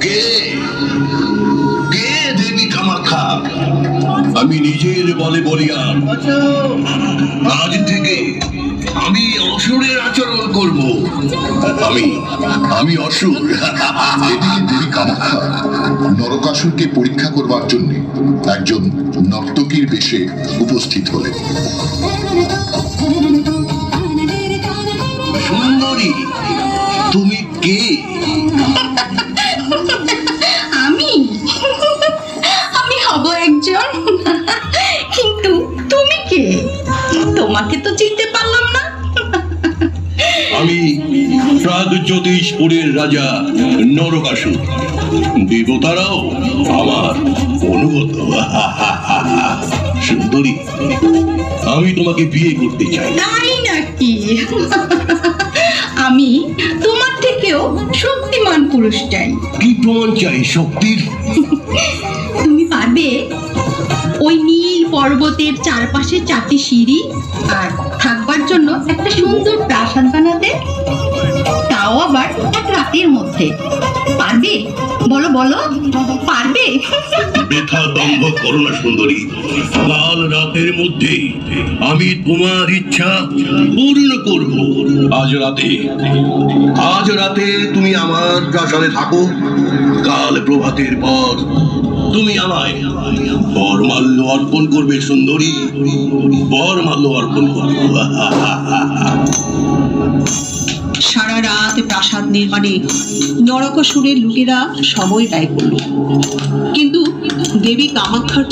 কে কে দেবী কামাখ্যা? আমি নিজের বলে বলিয়ান আজ থেকে আমি অসুরের আচরণ করব। আমি আমি অসুর। এদিকে দেবী কামাখ্যা নরকাসুরকে পরীক্ষা করবার জন্য একজন নর্তকীর বেশে উপস্থিত হলেন। সুন্দরী, তুমি কে? আমি আমি হব একজন, কিন্তু তুমি কে? তোমাকে তো চিনতে পারলাম না। আমি প্রাগজ্যোতিষপুরের রাজা নরকাসুর। দেবতারাও আমার অনুগত। সুন্দরী, আমি তোমাকে বিয়ে করতে চাই। তাই নাকি? আমি তোমার থেকেও শক্তিমান পুরুষ চাই। কি প্রমাণ চাই শক্তির? তুমি পারবে ওই নীল পর্বতের চারপাশে 4টি সিঁড়ি আর থাকবার জন্য একটা সুন্দর প্রাসাদ বানাতে? তাও আবার এক রাতের মধ্যে। পারবে? বলো বলো, পারবে? বৃথা দম্ভ করো না সুন্দরী। কাল রাতের মধ্যে আমি তোমার ইচ্ছা পূর্ণ করব। আজ রাতে তুমি আমার প্রাসাদে থাকো। কাল প্রভাতের পর তুমি আমায় বরমাল্য অর্পণ করবে সুন্দরী, বরমাল্য অর্পণ করবো। সারা রাত প্রাসাদ নির্মাণে নরকাসুরের লোকেরা সময় ব্যয় করল, কিন্তু দেবী কামাখ্যার